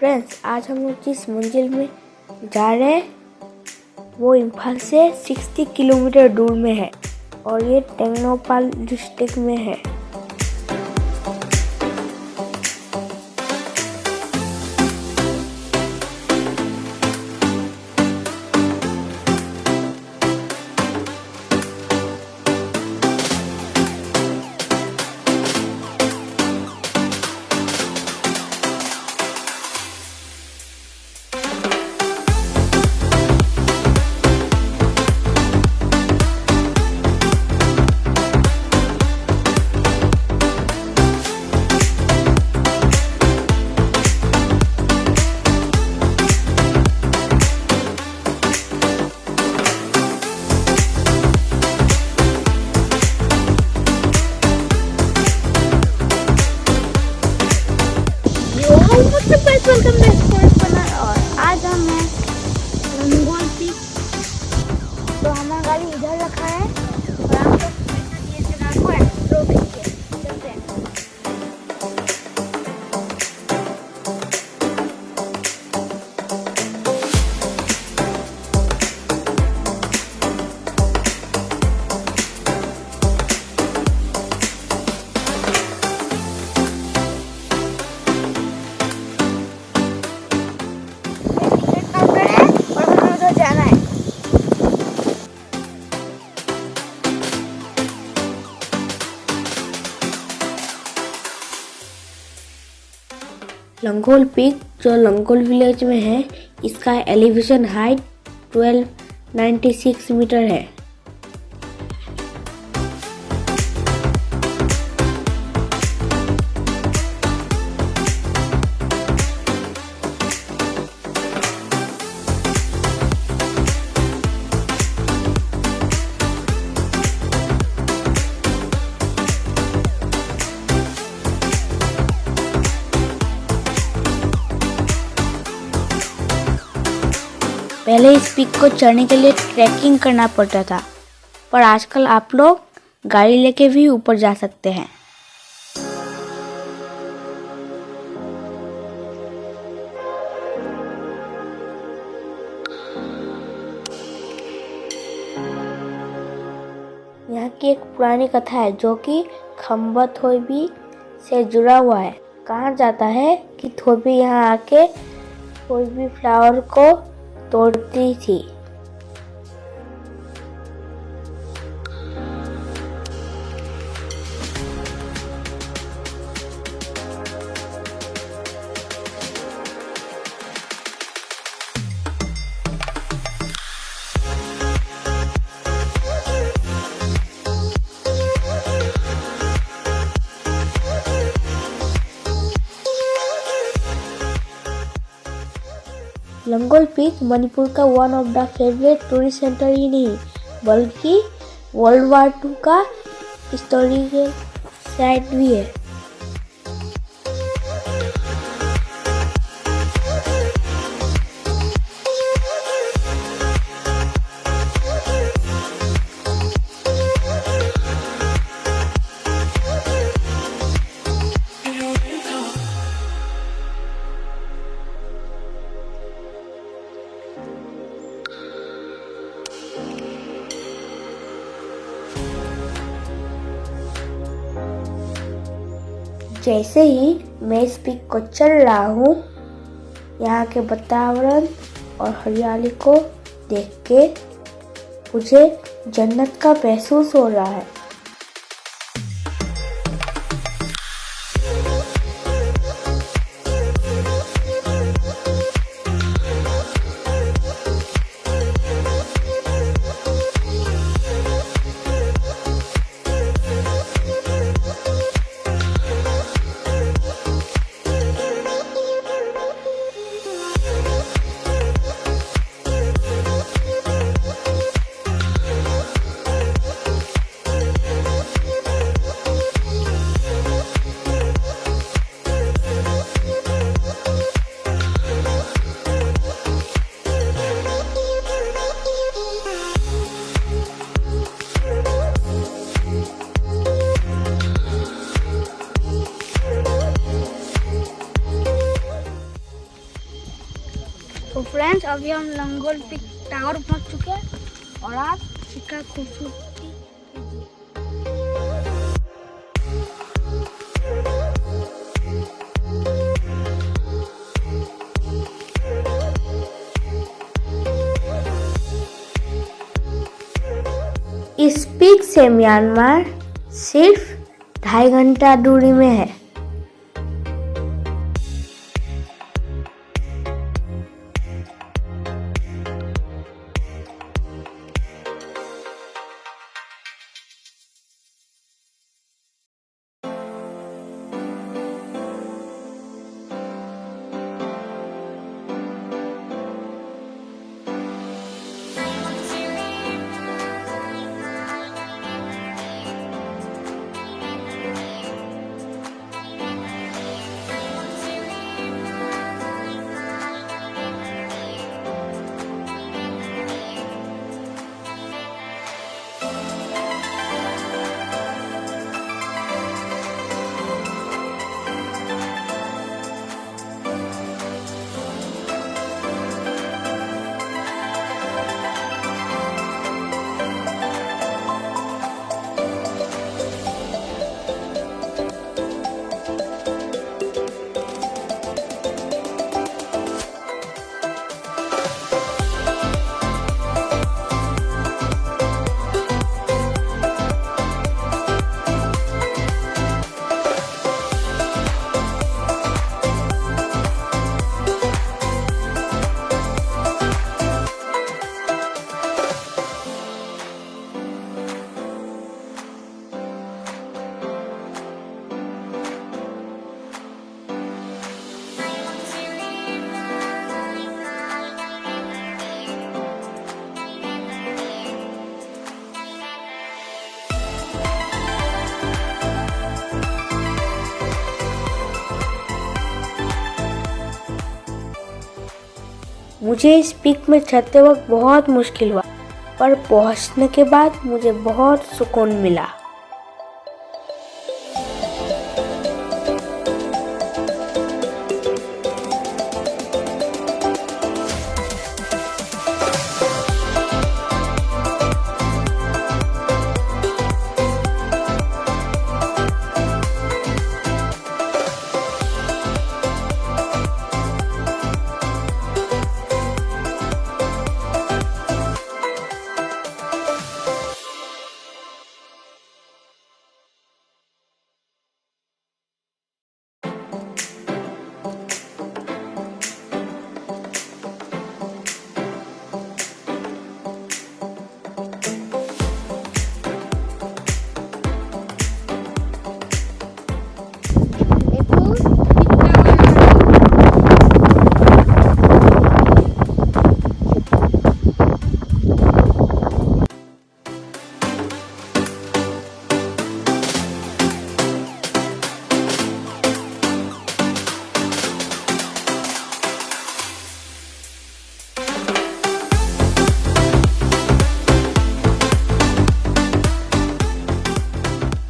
Friends, आज हम लोग जिस मंजिल में जा रहे हैं वो इम्फाल से 60 किलोमीटर दूर में है और ये टेंगनोपाल डिस्ट्रिक्ट में है। वेलकम बैक और आज हम हैं लंगोल पीक। तो हमारा गाड़ी इधर रखा है और आप लोग ये जगह को एक्सप्लोर करेंगे। चलते हैं। लंगोल पीक जो लंगोल विलेज में है, इसका एलिवेशन हाइट 1296 मीटर है। पहले इस पीक को चढ़ने के लिए ट्रैकिंग करना पड़ता था, पर आजकल आप लोग गाड़ी लेके भी ऊपर जा सकते हैं। यहाँ की एक पुरानी कथा है जो कि खम्बा थोबी से जुड़ा हुआ है। कहा जाता है कि थोबी यहाँ आके थोबी फ्लावर को तोड़ती थी। लंगोल पीक मणिपुर का one of the favourite tourist centre ही नहीं बल्कि वर्ल्ड वार 2 का हिस्टोरिकल साइट भी है। जैसे ही मैं इस पीक को चढ़ रहा हूँ, यहाँ के वातावरण और हरियाली को देख के मुझे जन्नत का महसूस हो रहा है। तो फ्रेंड्स अभी हम लंगोल पीक टावर पहुंच चुके हैं और आप इसका खूबसूरती इस पीक से म्यांमार सिर्फ 2.5 घंटा दूरी में है। मुझे इस पीक में चढ़ते वक्त बहुत मुश्किल हुआ, पर पहुंचने के बाद मुझे बहुत सुकून मिला।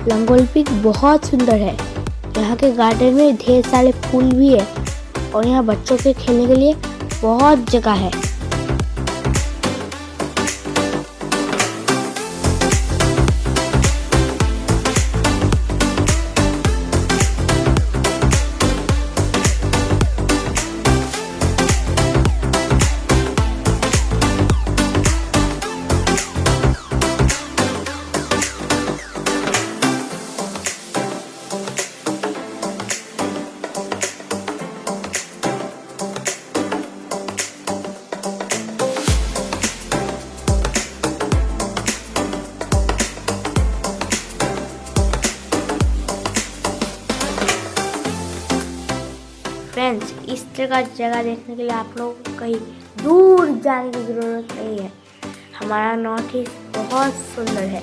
लंगोल पीक बहुत सुंदर है। यहाँ के गार्डन में ढेर सारे फूल भी है और यहाँ बच्चों के खेलने के लिए बहुत जगह है। फ्रेंड्स, इस तरह का जगह देखने के लिए आप लोगों को कहीं दूर जाने की ज़रूरत नहीं है। हमारा नॉर्थ ईस्ट बहुत सुंदर है।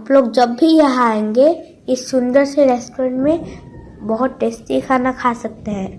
आप लोग जब भी यहाँ आएंगे इस सुंदर से रेस्टोरेंट में बहुत टेस्टी खाना खा सकते हैं।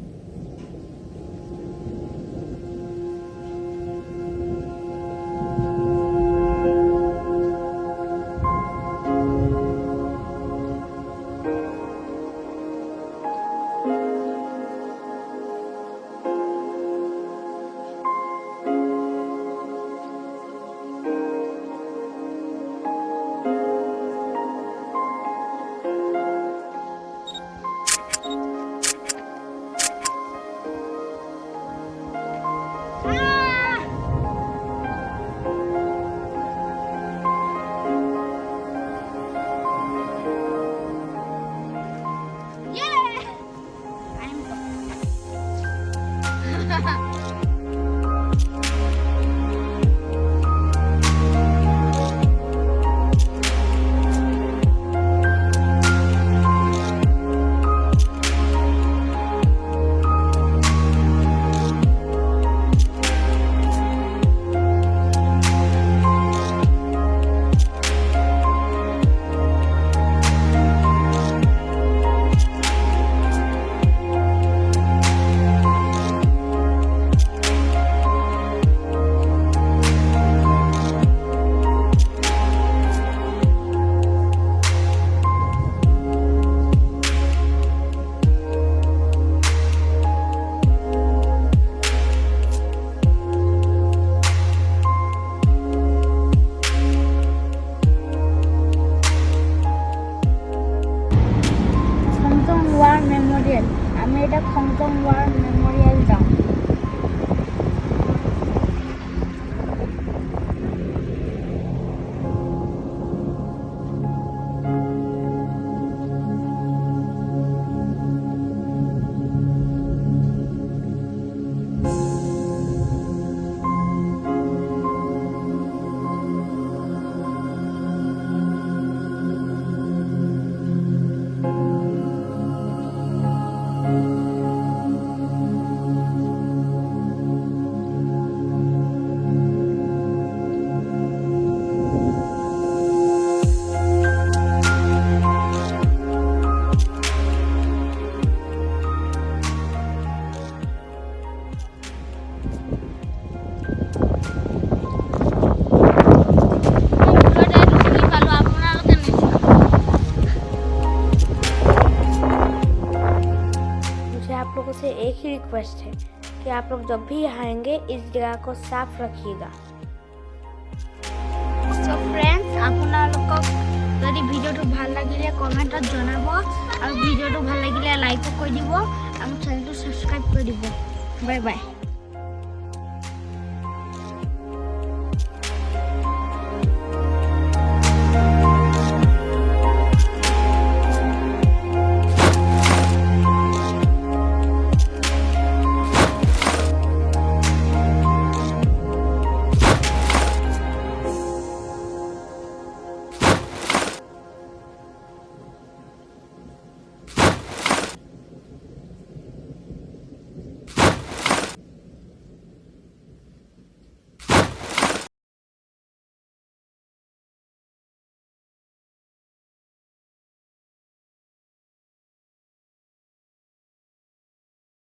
আমি এটা খংচং ওয়ার মেমোরিয়াল যাম। आप लोगों से एक ही रिक्वेस्ट है कि आप लोग जब भी यहाँ आएंगे इस जगह को साफ रखिएगा। सो फ्रेंड्स আপোনালোকক যদি ভিডিওটো ভাল লাগিলে কমেন্টত জনাব আৰু ভিডিওটো ভাল লাগিলে লাইক কৰি দিব আৰু চেনেলটো সাবস্ক্রাইব কৰি দিব। Bye bye.